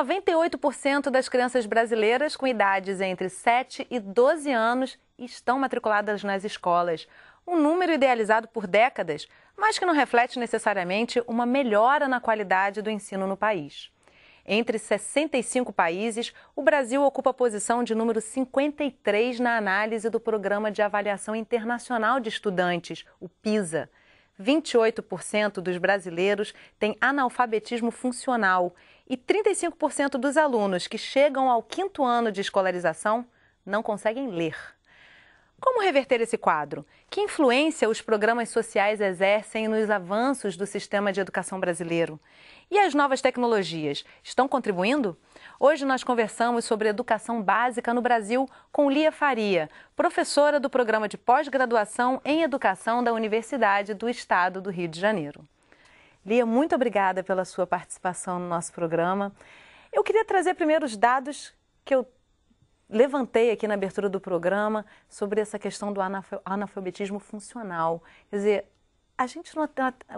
98% das crianças brasileiras com idades entre 7 e 12 anos estão matriculadas nas escolas. Um número idealizado por décadas, mas que não reflete necessariamente uma melhora na qualidade do ensino no país. Entre 65 países, o Brasil ocupa a posição de número 53 na análise do Programa de Avaliação Internacional de Estudantes, o PISA. 28% dos brasileiros têm analfabetismo funcional e 35% dos alunos que chegam ao 5º ano de escolarização não conseguem ler. Como reverter esse quadro? Que influência os programas sociais exercem nos avanços do sistema de educação brasileiro? E as novas tecnologias estão contribuindo? Hoje nós conversamos sobre educação básica no Brasil com Lia Faria, professora do programa de pós-graduação em educação da Universidade do Estado do Rio de Janeiro. Lia, muito obrigada pela sua participação no nosso programa. Eu queria trazer primeiro os dados que eu levantei aqui na abertura do programa sobre essa questão do analfabetismo funcional. Quer dizer,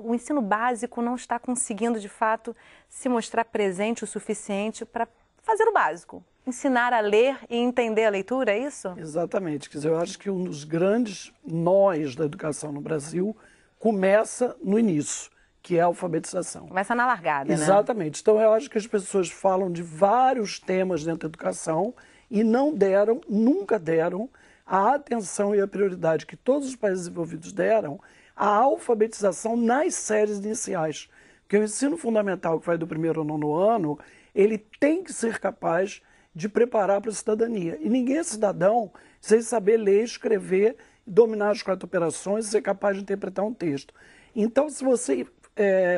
o ensino básico não está conseguindo, de fato, se mostrar presente o suficiente para fazer o básico. Ensinar a ler e entender a leitura, é isso? Exatamente. Quer dizer, eu acho que um dos grandes nós da educação no Brasil começa no início, que é a alfabetização. Começa na largada, né? Exatamente. Então, eu acho que as pessoas falam de vários temas dentro da educação e nunca deram a atenção e a prioridade que todos os países desenvolvidos deram à alfabetização nas séries iniciais. Porque o ensino fundamental, que vai do 1º ao 9º ano, ele tem que ser capaz de preparar para a cidadania. E ninguém é cidadão sem saber ler, escrever, dominar as 4 operações e ser capaz de interpretar um texto. Então, se você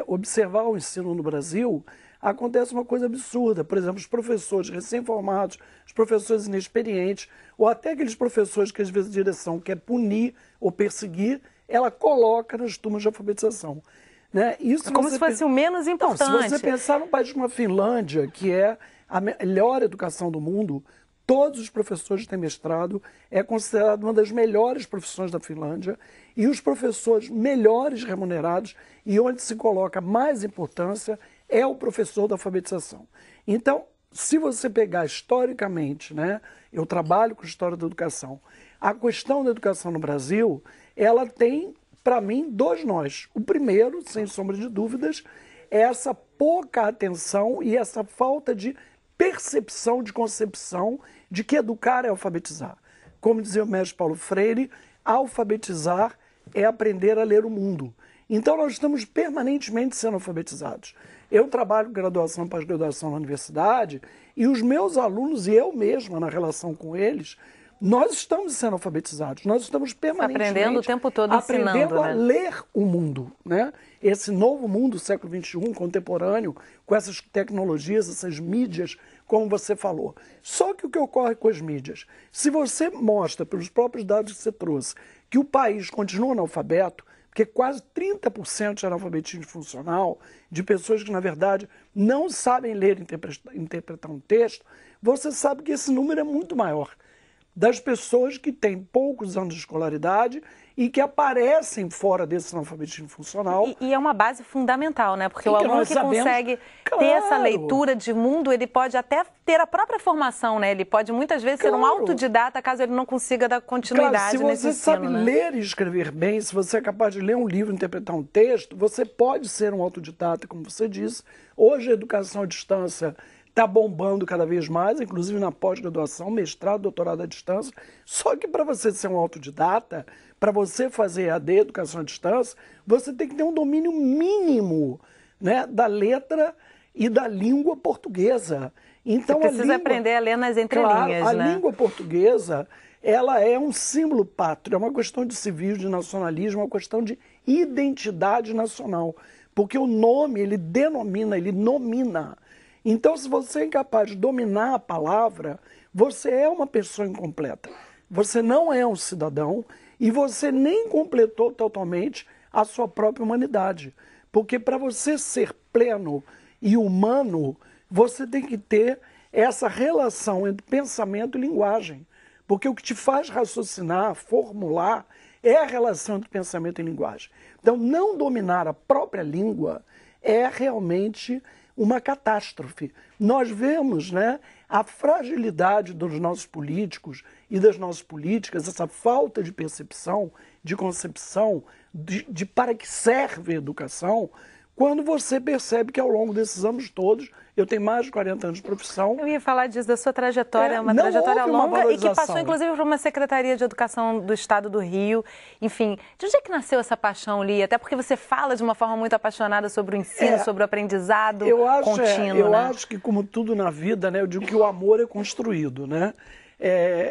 observar o ensino no Brasil, acontece uma coisa absurda. Por exemplo, os professores recém-formados, os professores inexperientes, ou até aqueles professores que às vezes a direção quer punir ou perseguir, ela coloca nas turmas de alfabetização. Né? Isso como se fosse o menos importante. Não, se você pensar num país como a Finlândia, que é a melhor educação do mundo, todos os professores têm mestrado, é considerado uma das melhores profissões da Finlândia, e os professores melhores remunerados, e onde se coloca mais importância, é o professor da alfabetização. Então, se você pegar historicamente, né, eu trabalho com história da educação, a questão da educação no Brasil, ela tem, para mim, 2 nós. O primeiro, sem sombra de dúvidas, é essa pouca atenção e essa falta de percepção, de concepção de que educar é alfabetizar. Como dizia o mestre Paulo Freire, alfabetizar é aprender a ler o mundo. Então, nós estamos permanentemente sendo alfabetizados. Eu trabalho com graduação e pós-graduação na universidade e os meus alunos e eu mesma, na relação com eles, nós estamos sendo alfabetizados, nós estamos permanentemente aprendendo o tempo todo, aprendendo a né? ler o mundo, né? Esse novo mundo, século XXI, contemporâneo, com essas tecnologias, essas mídias, como você falou. Só que o que ocorre com as mídias? Se você mostra, pelos próprios dados que você trouxe, que o país continua analfabeto, porque quase 30% de analfabetismo funcional, de pessoas que, na verdade, não sabem ler e interpretar um texto, você sabe que esse número é muito maior das pessoas que têm poucos anos de escolaridade e que aparecem fora desse analfabetismo funcional. E é uma base fundamental, né? Porque o aluno que consegue ter essa leitura de mundo, ele pode até ter a própria formação, né? Ele pode muitas vezes ser um autodidata, caso ele não consiga dar continuidade nesse ensino. Se você sabe ler e escrever bem, se você é capaz de ler um livro e interpretar um texto, você pode ser um autodidata, como você disse. Hoje a educação à distância está bombando cada vez mais, inclusive na pós-graduação, mestrado, doutorado à distância. Só que para você ser um autodidata, para você fazer EAD, educação à distância, você tem que ter um domínio mínimo, né, da letra e da língua portuguesa. Então, você precisa aprender a ler nas entrelinhas, claro, a língua portuguesa, ela é um símbolo pátrio, é uma questão de civismo, de nacionalismo, é uma questão de identidade nacional. Porque o nome, ele denomina, ele nomina. Então, se você é incapaz de dominar a palavra, você é uma pessoa incompleta. Você não é um cidadão e você nem completou totalmente a sua própria humanidade. Porque para você ser pleno e humano, você tem que ter essa relação entre pensamento e linguagem. Porque o que te faz raciocinar, formular, é a relação entre pensamento e linguagem. Então, não dominar a própria língua é realmente uma catástrofe. Nós vemos, né, a fragilidade dos nossos políticos e das nossas políticas, essa falta de percepção, de concepção de para que serve a educação, quando você percebe que ao longo desses anos todos, eu tenho mais de 40 anos de profissão. Eu ia falar disso, da sua trajetória, uma trajetória longa e que passou inclusive por uma Secretaria de Educação do Estado do Rio. Enfim, de onde é que nasceu essa paixão, Lia? Até porque você fala de uma forma muito apaixonada sobre o ensino, sobre o aprendizado contínuo. Eu acho que, como tudo na vida, né, eu digo que o amor é construído, né?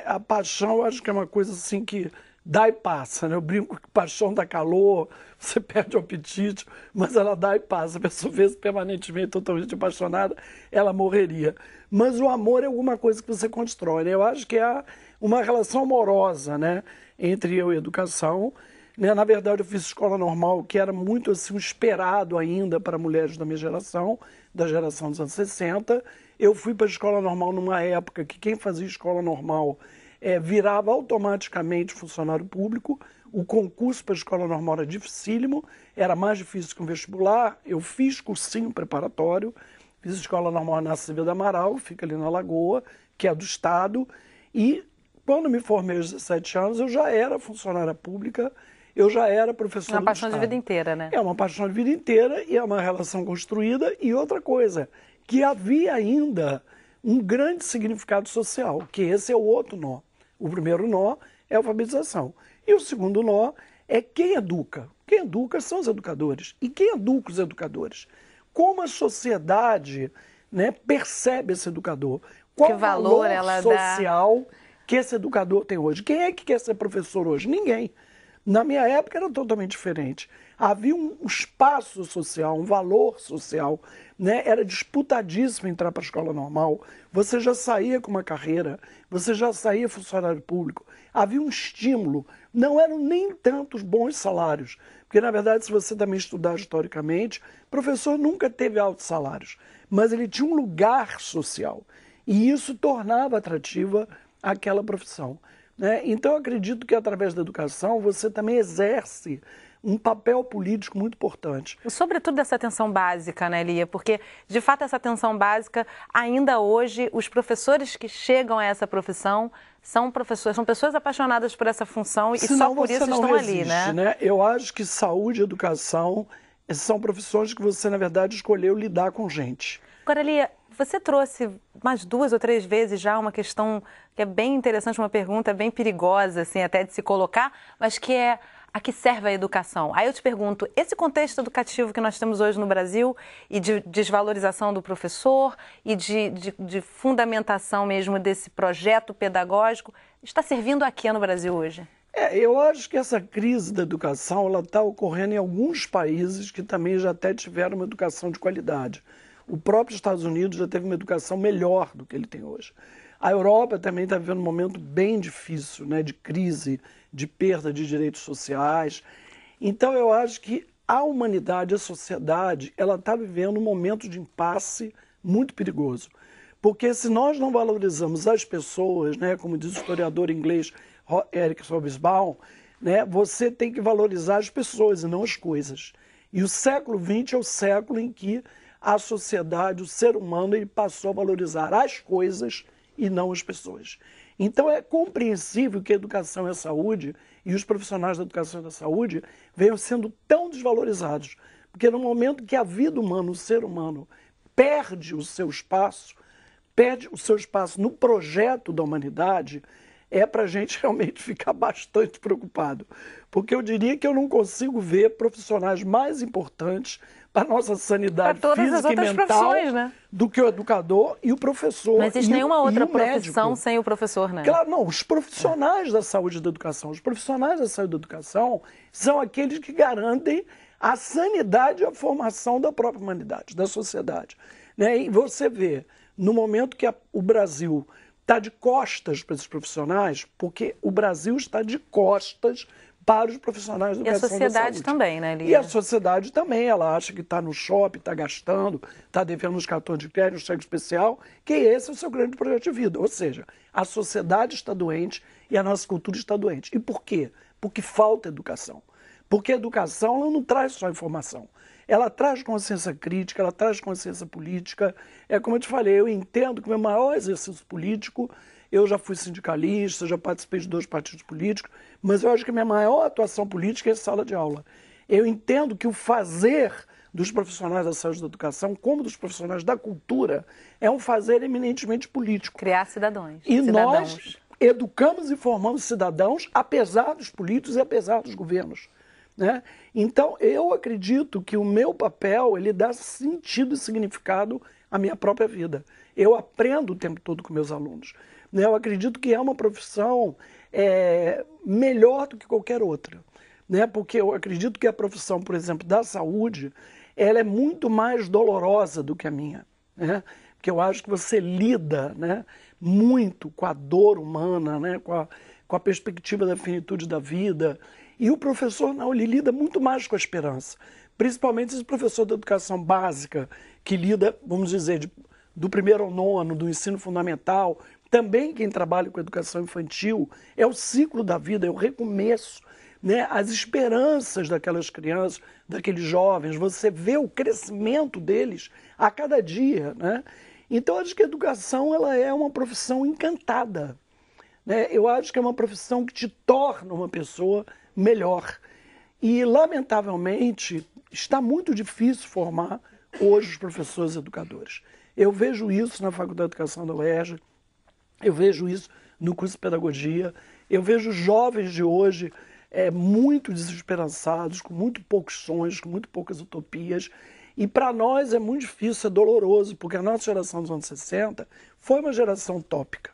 A paixão, eu acho que é uma coisa assim que dá e passa, né? Eu brinco que paixão dá calor, você perde o apetite, mas ela dá e passa. A pessoa vê permanentemente totalmente apaixonada, ela morreria. Mas o amor é alguma coisa que você constrói, né? Eu acho que é uma relação amorosa, né, entre eu e a educação. Né? Na verdade, eu fiz escola normal, que era muito assim, esperado ainda para mulheres da minha geração, da geração dos anos 60. Eu fui para a escola normal numa época que quem fazia escola normal virava automaticamente funcionário público. O concurso para a escola normal era dificílimo, era mais difícil que um vestibular. Eu fiz cursinho preparatório, fiz escola normal na Severo Amaral, fica ali na Lagoa, que é do Estado. E quando me formei aos 17 anos, eu já era funcionária pública, eu já era professora do Estado. Uma paixão de vida inteira, né? É uma paixão de vida inteira e é uma relação construída. E outra coisa, que havia ainda um grande significado social, que esse é o outro nó. O primeiro nó é a alfabetização. E o segundo nó é quem educa. Quem educa são os educadores. E quem educa os educadores? Como a sociedade, né, percebe esse educador? Qual que valor ela social que esse educador tem hoje? Quem é que quer ser professor hoje? Ninguém. Na minha época era totalmente diferente. Havia um espaço social, um valor social, né? Era disputadíssimo entrar para a escola normal. Você já saía com uma carreira, você já saía funcionário público. Havia um estímulo. Não eram nem tantos bons salários. Porque, na verdade, se você também estudar historicamente, o professor nunca teve altos salários. Mas ele tinha um lugar social. E isso tornava atrativa aquela profissão. Né? Então, eu acredito que, através da educação, você também exerce um papel político muito importante. Sobretudo dessa atenção básica, né, Lia? Porque, de fato, essa atenção básica, ainda hoje, os professores que chegam a essa profissão são professores, são pessoas apaixonadas por essa função e só por isso estão ali, né? Eu acho que saúde e educação são profissões que você, na verdade, escolheu lidar com gente. Agora, Lia, você trouxe umas 2 ou 3 vezes já uma questão que é bem interessante, uma pergunta bem perigosa, assim, até de se colocar, mas que é a que serve a educação. Aí eu te pergunto, esse contexto educativo que nós temos hoje no Brasil e de desvalorização do professor e de fundamentação mesmo desse projeto pedagógico, está servindo a quê no Brasil hoje? Eu acho que essa crise da educação está ocorrendo em alguns países que também já até tiveram uma educação de qualidade. O próprio Estados Unidos já teve uma educação melhor do que ele tem hoje. A Europa também está vivendo um momento bem difícil, né, de crise, de perda de direitos sociais. Então eu acho que a humanidade, a sociedade, ela está vivendo um momento de impasse muito perigoso. Porque se nós não valorizamos as pessoas, né, como diz o historiador inglês Eric Hobsbawm, né, você tem que valorizar as pessoas e não as coisas. E o século XX é o século em que a sociedade, o ser humano, ele passou a valorizar as coisas e não as pessoas. Então é compreensível que a educação e a saúde e os profissionais da educação e da saúde venham sendo tão desvalorizados. Porque no momento que a vida humana, o ser humano, perde o seu espaço no projeto da humanidade, é para a gente realmente ficar bastante preocupado. Porque eu diria que eu não consigo ver profissionais mais importantes para a nossa sanidade física e mental, né, do que o educador e o professor. Não existe nenhuma outra profissão sem o professor, né? Claro, não. Os profissionais da saúde e da educação, os profissionais da saúde e da educação são aqueles que garantem a sanidade e a formação da própria humanidade, da sociedade. Né? E você vê, no momento que o Brasil está de costas para esses profissionais, porque o Brasil está de costas para os profissionais da educação e da saúde. E a sociedade também, né, Lia? E a sociedade também, ela acha que está no shopping, está gastando, está devendo os cartões de crédito, cheque especial, que esse é o seu grande projeto de vida. Ou seja, a sociedade está doente e a nossa cultura está doente. E por quê? Porque falta educação. Porque a educação ela não traz só informação. ela traz consciência crítica, ela traz consciência política. É como eu te falei, eu entendo que o meu maior exercício político, eu já fui sindicalista, já participei de 2 partidos políticos, mas eu acho que a minha maior atuação política é sala de aula. Eu entendo que o fazer dos profissionais da saúde e da educação, como dos profissionais da cultura, é um fazer eminentemente político. Criar cidadãos. E nós educamos e formamos cidadãos, apesar dos políticos e apesar dos governos, né? Então, eu acredito que o meu papel, ele dá sentido e significado à minha própria vida. Eu aprendo o tempo todo com meus alunos, né? Eu acredito que é uma profissão melhor do que qualquer outra, né? Porque eu acredito que a profissão, por exemplo, da saúde, ela é muito mais dolorosa do que a minha, né? Porque eu acho que você lida, né, muito com a dor humana, né, com a perspectiva da finitude da vida. E o professor não, ele lida muito mais com a esperança. Principalmente esse professor da educação básica, que lida, vamos dizer, do 1º ao 9º, do ensino fundamental. Também quem trabalha com educação infantil, é o ciclo da vida, é o recomeço, né? As esperanças daquelas crianças, daqueles jovens, você vê o crescimento deles a cada dia, né? Então, eu acho que a educação, ela é uma profissão encantada, né? Eu acho que é uma profissão que te torna uma pessoa melhor. E, lamentavelmente, está muito difícil formar hoje os professores educadores. Eu vejo isso na Faculdade de Educação da UERJ, eu vejo isso no curso de Pedagogia, eu vejo jovens de hoje muito desesperançados, com muito poucos sonhos, com muito poucas utopias. E para nós é muito difícil, é doloroso, porque a nossa geração dos anos 60 foi uma geração utópica,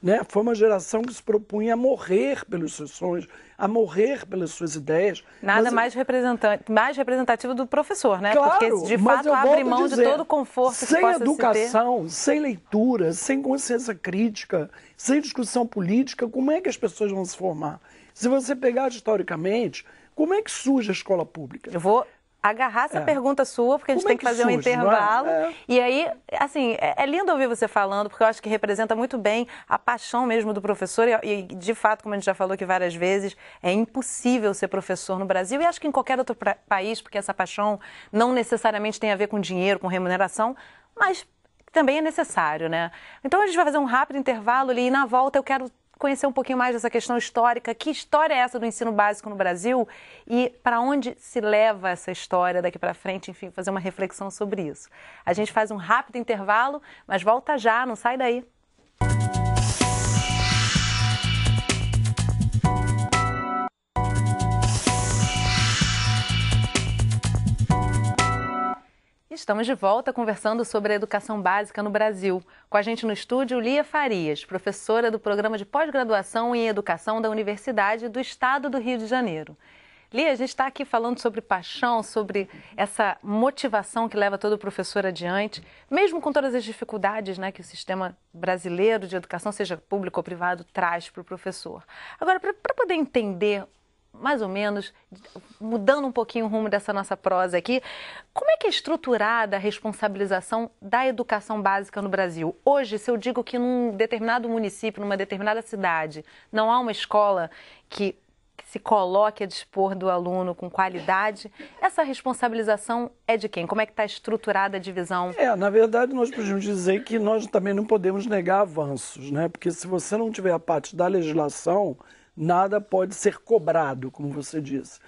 né? Foi uma geração que se propunha a morrer pelos seus sonhos, a morrer pelas suas ideias. Nada mais representativo do professor, né? Claro, porque de fato abre mão de todo o conforto que possa se ter. Sem educação, sem leitura, sem consciência crítica, sem discussão política, como é que as pessoas vão se formar? Se você pegar historicamente, como é que surge a escola pública? Eu vou agarrar essa pergunta sua, porque a gente tem que fazer um intervalo. E aí, assim, é lindo ouvir você falando, porque eu acho que representa muito bem a paixão mesmo do professor. E de fato, como a gente já falou aqui várias vezes, é impossível ser professor no Brasil. E acho que em qualquer outro país, porque essa paixão não necessariamente tem a ver com dinheiro, com remuneração, mas também é necessário, né? Então a gente vai fazer um rápido intervalo ali e na volta eu quero conhecer um pouquinho mais dessa questão histórica. Que história é essa do ensino básico no Brasil e para onde se leva essa história daqui para frente? Enfim, fazer uma reflexão sobre isso. A gente faz um rápido intervalo, mas volta já, não sai daí. Estamos de volta conversando sobre a educação básica no Brasil. Com a gente no estúdio, Lia Farias, professora do Programa de Pós-Graduação em Educação da Universidade do Estado do Rio de Janeiro. Lia, a gente está aqui falando sobre paixão, sobre essa motivação que leva todo professor adiante, mesmo com todas as dificuldades, né, que o sistema brasileiro de educação, seja público ou privado, traz para o professor. Agora, para poder entender mais ou menos, mudando um pouquinho o rumo dessa nossa prosa aqui, como é que é estruturada a responsabilização da educação básica no Brasil? Hoje, se eu digo que num determinado município, numa determinada cidade, não há uma escola que se coloque a dispor do aluno com qualidade, essa responsabilização é de quem? Como é que está estruturada a divisão? Na verdade, nós podemos dizer que nós também não podemos negar avanços, né? Porque se você não tiver a parte da legislação, nada pode ser cobrado, como você disse.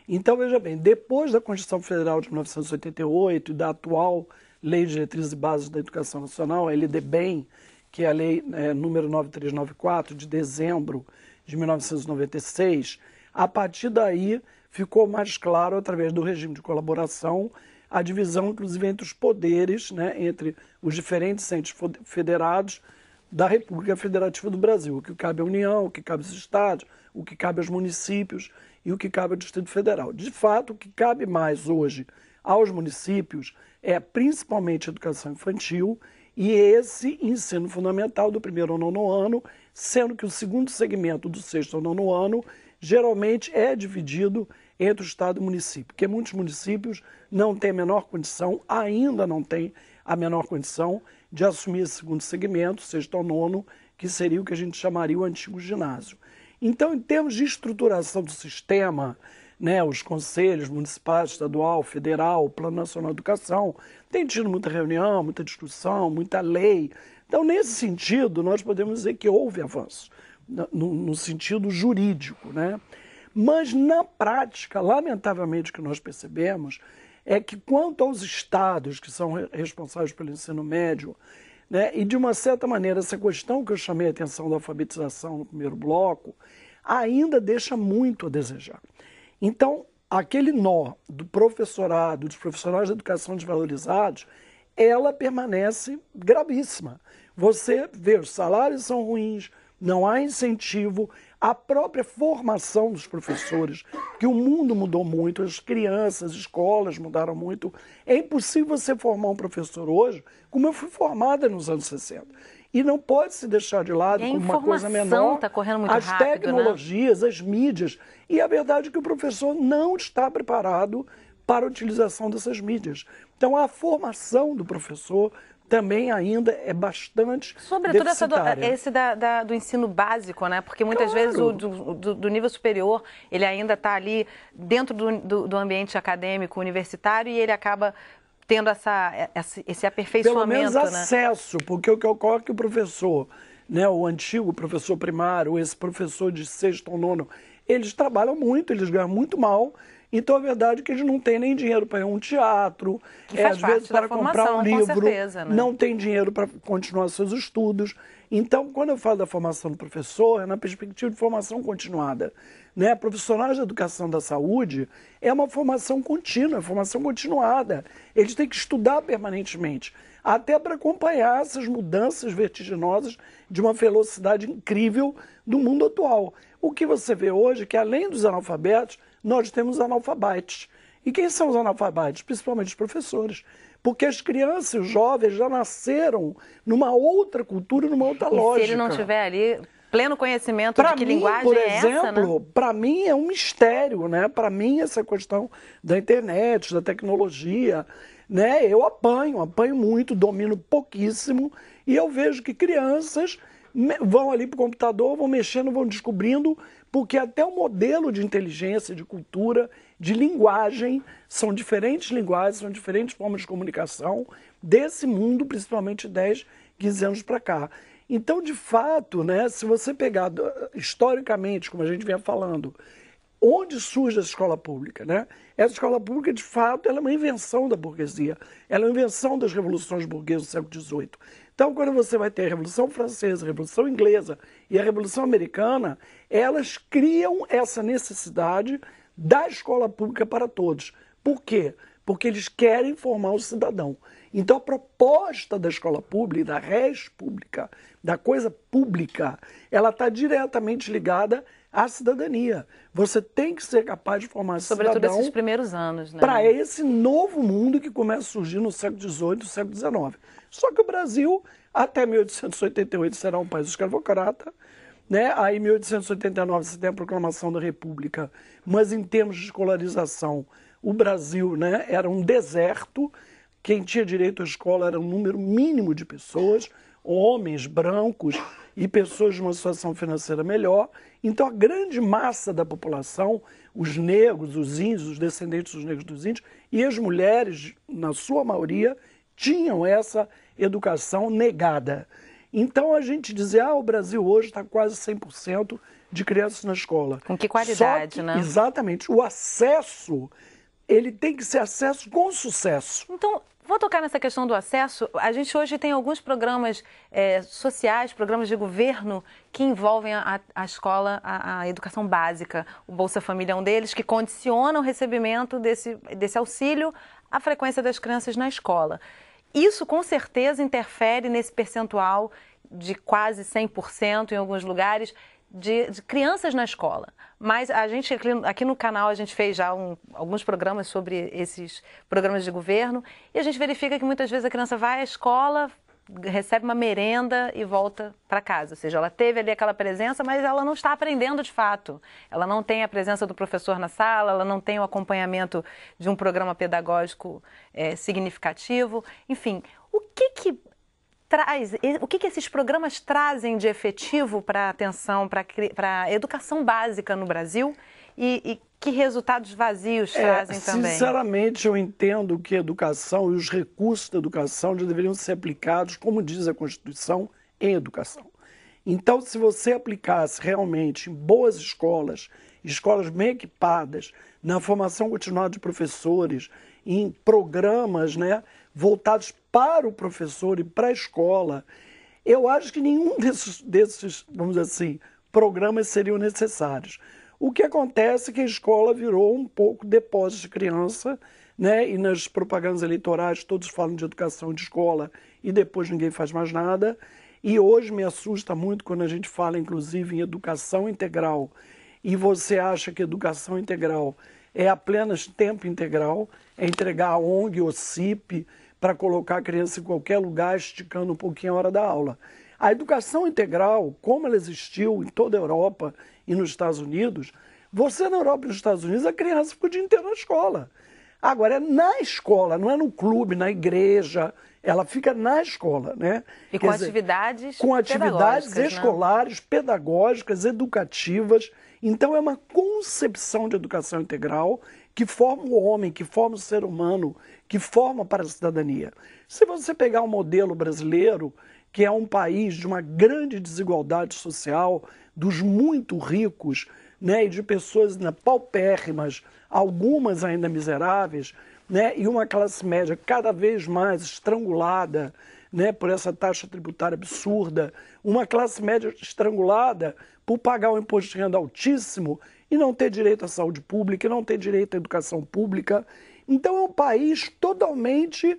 Então, veja bem, depois da Constituição Federal de 1988 e da atual Lei de Diretrizes e Bases da Educação Nacional, a LDBEM, que é a Lei número 9394, de dezembro de 1996, a partir daí ficou mais claro, através do regime de colaboração, a divisão, inclusive, entre os poderes, né, entre os diferentes entes federados da República Federativa do Brasil, o que cabe à União, o que cabe aos estados, o que cabe aos municípios e o que cabe ao Distrito Federal. De fato, o que cabe mais hoje aos municípios é principalmente a educação infantil e esse ensino fundamental do 1º ao 9º ano, sendo que o segundo segmento do 6º ao 9º ano geralmente é dividido entre o Estado e o município, porque muitos municípios não têm a menor condição, ainda não têm a menor condição de assumir esse segundo segmento, 6º ao 9º, que seria o que a gente chamaria o antigo ginásio. Então, em termos de estruturação do sistema, né, os conselhos municipais, estadual, federal, Plano Nacional de Educação, tem tido muita reunião, muita discussão, muita lei. Então, nesse sentido, nós podemos dizer que houve avanço, no sentido jurídico, né? Mas, na prática, lamentavelmente, o que nós percebemos é que, quanto aos estados que são responsáveis pelo ensino médio, né, e, de uma certa maneira, essa questão que eu chamei a atenção da alfabetização no primeiro bloco, ainda deixa muito a desejar. Então, aquele nó do professorado, dos profissionais da educação desvalorizados, ela permanece gravíssima. Você vê, os salários são ruins, não há incentivo, a própria formação dos professores, que o mundo mudou muito, as crianças, as escolas mudaram muito. É impossível você formar um professor hoje como eu fui formada nos anos 60. E não pode se deixar de lado como uma coisa menor tá correndo muito as rápido, tecnologias, né? As mídias. E a verdade é que o professor não está preparado para a utilização dessas mídias. Então, a formação do professor também ainda é bastante sobretudo deficitária. do ensino básico, né? Porque muitas vezes do nível superior, ele ainda está ali dentro do ambiente acadêmico, universitário, e ele acaba tendo esse aperfeiçoamento. Pelo menos acesso, né? Porque o que ocorre é que o professor, né, o antigo professor primário, esse professor de sexto ou nono, eles trabalham muito, eles ganham muito mal. Então, a verdade é que eles não têm nem dinheiro para ir a um teatro, às vezes para comprar um livro, certeza, né? Não tem dinheiro para continuar seus estudos. Então, quando eu falo da formação do professor, é na perspectiva de formação continuada, né? Profissionais da educação da saúde é uma formação contínua, é formação continuada. Eles têm que estudar permanentemente, até para acompanhar essas mudanças vertiginosas de uma velocidade incrível do mundo atual. O que você vê hoje é que, além dos analfabetos, nós temos analfabetos. E quem são os analfabetos? Principalmente os professores. Porque as crianças e os jovens já nasceram numa outra cultura, numa outra lógica. Se ele não tiver ali pleno conhecimento de que linguagem é essa, né? Por exemplo, para mim é um mistério, né? Para mim essa questão da internet, da tecnologia, né? Eu apanho muito, domino pouquíssimo, e eu vejo que crianças vão ali para o computador, vão mexendo, vão descobrindo, porque até o modelo de inteligência, de cultura, de linguagem, são diferentes linguagens, são diferentes formas de comunicação desse mundo, principalmente 10, 15 anos para cá. Então, de fato, né, se você pegar historicamente, como a gente vinha falando, onde surge a escola pública, né? Essa escola pública, de fato, ela é uma invenção da burguesia, ela é uma invenção das revoluções burguesas do século XVIII. Então, quando você vai ter a Revolução Francesa, a Revolução Inglesa e a Revolução Americana, elas criam essa necessidade da escola pública para todos. Por quê? Porque eles querem formar o cidadão. Então, a proposta da escola pública, da res pública, da coisa pública, ela está diretamente ligada à cidadania. Você tem que ser capaz de formar cidadão. Sobretudo esses primeiros anos, né? Para esse novo mundo que começa a surgir no século XVIII, no século XIX. Só que o Brasil, até 1888, será um país escravocrata, né? Aí, em 1889, você tem a proclamação da República, mas em termos de escolarização, o Brasil, né, era um deserto. Quem tinha direito à escola era um número mínimo de pessoas, homens, brancos e pessoas de uma situação financeira melhor. Então, a grande massa da população, os negros, os índios, os descendentes dos negros dos índios e as mulheres, na sua maioria, tinham essa educação negada. Então, a gente dizia, o Brasil hoje está quase 100% de crianças na escola. Com que qualidade, Só que, né? Exatamente. O acesso, ele tem que ser acesso com sucesso. Então, vou tocar nessa questão do acesso. A gente hoje tem alguns programas sociais, programas de governo que envolvem a escola, a educação básica. O Bolsa Família é um deles, que condiciona o recebimento desse auxílio à frequência das crianças na escola. Isso, com certeza, interfere nesse percentual de quase 100% em alguns lugares de crianças na escola. Mas a gente, aqui no canal, a gente fez já alguns programas sobre esses programas de governo e a gente verifica que muitas vezes a criança vai à escola, recebe uma merenda e volta para casa. Ou seja, ela teve ali aquela presença, mas ela não está aprendendo de fato. Ela não tem a presença do professor na sala, ela não tem o acompanhamento de um programa pedagógico significativo. Enfim, o que esses programas trazem de efetivo para a atenção, para a educação básica no Brasil? e que resultados vazios trazem também? Sinceramente, eu entendo que a educação e os recursos da educação já deveriam ser aplicados, como diz a Constituição, em educação. Então, se você aplicasse realmente em boas escolas, escolas bem equipadas, na formação continuada de professores, em programas, né, voltados para o professor e para a escola, eu acho que nenhum desses, vamos dizer assim, programas seriam necessários. O que acontece é que a escola virou um pouco depósito de criança, né, e nas propagandas eleitorais todos falam de educação de escola e depois ninguém faz mais nada. E hoje me assusta muito quando a gente fala, inclusive, em educação integral, e você acha que educação integral é apenas tempo integral, é entregar a ONG ou CIP para colocar a criança em qualquer lugar, esticando um pouquinho a hora da aula. A educação integral, como ela existiu em toda a Europa e nos Estados Unidos, você na Europa e nos Estados Unidos, a criança fica o dia inteiro na escola. Agora, é na escola, não é no clube, na igreja, ela fica na escola, né? E com atividades escolares, pedagógicas, educativas. Então, é uma concepção de educação integral que forma o homem, que forma o ser humano, que forma para a cidadania. Se você pegar o modelo brasileiro, que é um país de uma grande desigualdade social, dos muito ricos, né, e de pessoas paupérrimas, algumas ainda miseráveis, né, e uma classe média cada vez mais estrangulada, né, por essa taxa tributária absurda, uma classe média estrangulada por pagar um imposto de renda altíssimo e não ter direito à saúde pública, e não ter direito à educação pública. Então é um país totalmente,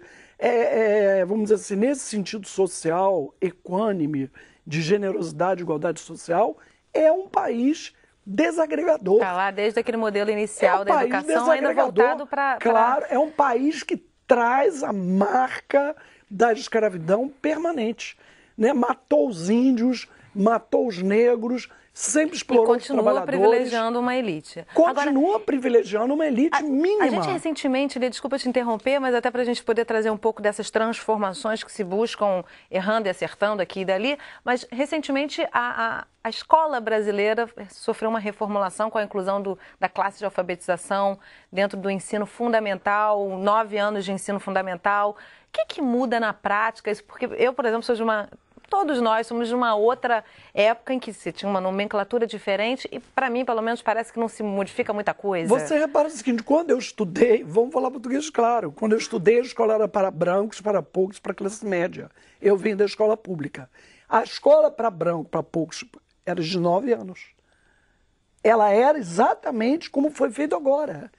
vamos dizer assim, nesse sentido social, equânime, de generosidade e igualdade social, é um país desagregador. Está lá desde aquele modelo inicial da educação, ainda voltado para... Claro, é um país que traz a marca da escravidão permanente, né? Matou os índios, matou os negros, sempre explorou os trabalhadores. E continua privilegiando uma elite. Continua privilegiando uma elite mínima. A gente recentemente, desculpa te interromper, mas até para a gente poder trazer um pouco dessas transformações que se buscam errando e acertando aqui e dali, mas recentemente a escola brasileira sofreu uma reformulação com a inclusão da classe de alfabetização dentro do ensino fundamental, 9 anos de ensino fundamental. O que muda na prática? Porque eu, por exemplo, sou de uma... Todos nós somos de uma outra época em que se tinha uma nomenclatura diferente e, para mim, pelo menos, parece que não se modifica muita coisa. Você repara o seguinte, quando eu estudei, vamos falar português claro, quando eu estudei, a escola era para brancos, para poucos, para classe média. Eu vim da escola pública. A escola para branco, para poucos, era de 9 anos. Ela era exatamente como foi feito agora.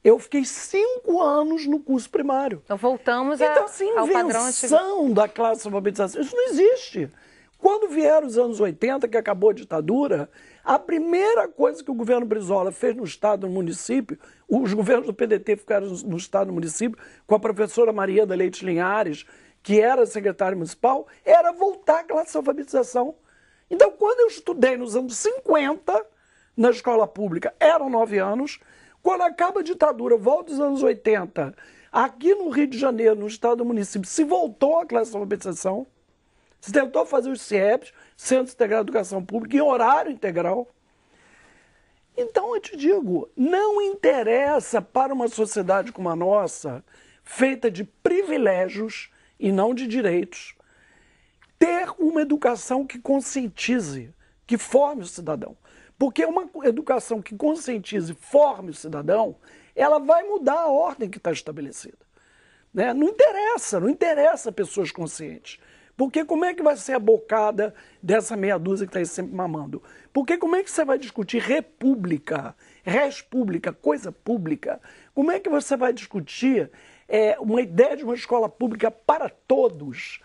Eu fiquei 5 anos no curso primário. Então voltamos ao padrão antigo. Invenção da classe de alfabetização. Isso não existe. Quando vieram os anos 80, que acabou a ditadura, a primeira coisa que o governo Brizola fez no estado e no município, os governos do PDT ficaram no estado e no município, com a professora Maria da Leite Linhares, que era secretária municipal, era voltar à classe de alfabetização. Então, quando eu estudei nos anos 50, na escola pública, eram 9 anos. Quando acaba a ditadura, volta dos anos 80, aqui no Rio de Janeiro, no estado do município, se voltou à classe de alfabetização, se tentou fazer os CIEPs, Centro Integrado de Educação Pública, em horário integral. Então, eu te digo, não interessa para uma sociedade como a nossa, feita de privilégios e não de direitos, ter uma educação que conscientize, que forme o cidadão. Porque uma educação que conscientize e forme o cidadão, ela vai mudar a ordem que está estabelecida. Né? Não interessa pessoas conscientes. Porque como é que vai ser a bocada dessa meia dúzia que está aí sempre mamando? Porque como é que você vai discutir república, res pública, coisa pública? Como é que você vai discutir uma ideia de uma escola pública para todos,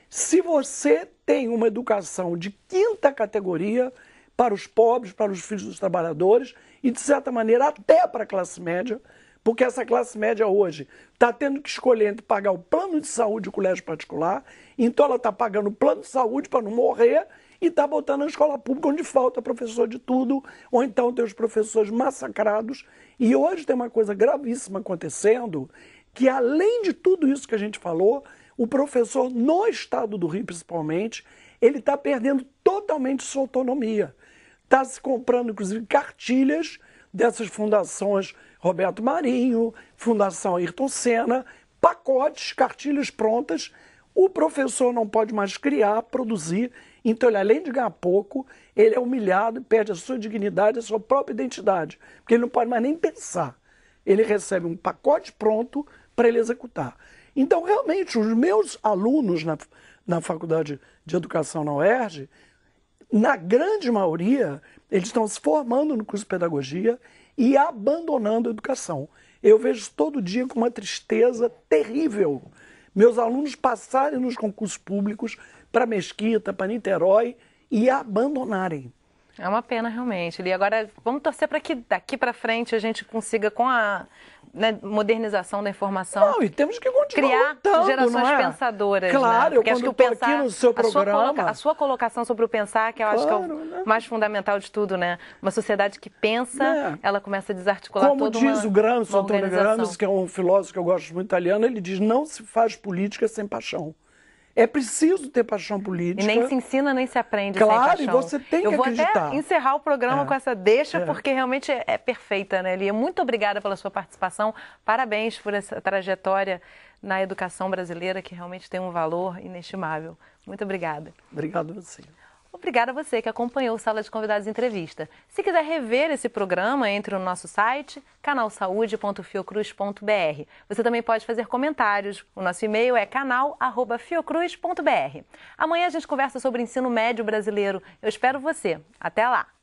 se você tem uma educação de 5ª categoria para os pobres, para os filhos dos trabalhadores e, de certa maneira, até para a classe média, porque essa classe média hoje está tendo que escolher entre pagar o plano de saúde e o colégio particular, então ela está pagando o plano de saúde para não morrer e está botando na escola pública onde falta professor de tudo, ou então tem os professores massacrados. E hoje tem uma coisa gravíssima acontecendo, que além de tudo isso que a gente falou, o professor no estado do Rio, principalmente, ele está perdendo totalmente sua autonomia. Está se comprando, inclusive, cartilhas dessas fundações Roberto Marinho, Fundação Ayrton Senna, pacotes, cartilhas prontas. O professor não pode mais criar, produzir, então ele, além de ganhar pouco, ele é humilhado e perde a sua dignidade, a sua própria identidade, porque ele não pode mais nem pensar. Ele recebe um pacote pronto para ele executar. Então, realmente, os meus alunos na Faculdade de Educação na UERJ, na grande maioria, eles estão se formando no curso de Pedagogia e abandonando a educação. Eu vejo todo dia com uma tristeza terrível meus alunos passarem nos concursos públicos para Mesquita, para Niterói e abandonarem. É uma pena, realmente. E agora, vamos torcer para que daqui para frente a gente consiga, com a modernização da informação, não, e temos que continuar criar lutando, gerações não é? pensadoras. Claro, né? Porque eu acho que quando o estou aqui no seu programa... A sua colocação sobre o pensar, que eu acho que é o né? mais fundamental de tudo, né? Uma sociedade que pensa, ela começa a desarticular como toda uma diz o Gramsci, o Antônio organização. Gramsci, que é um filósofo que eu gosto muito italiano, ele diz, não se faz política sem paixão. É preciso ter paixão política. E nem se ensina, nem se aprende claro, sem paixão. E você tem que acreditar. Eu vou até encerrar o programa com essa deixa, porque realmente é perfeita, né, Lia? Muito obrigada pela sua participação. Parabéns por essa trajetória na educação brasileira, que realmente tem um valor inestimável. Muito obrigada. Obrigado a você. Obrigada a você que acompanhou o Sala de Convidados Entrevista. Se quiser rever esse programa, entre no nosso site, canalsaude.fiocruz.br. Você também pode fazer comentários. O nosso e-mail é canal@fiocruz.br. Amanhã a gente conversa sobre ensino médio brasileiro. Eu espero você. Até lá!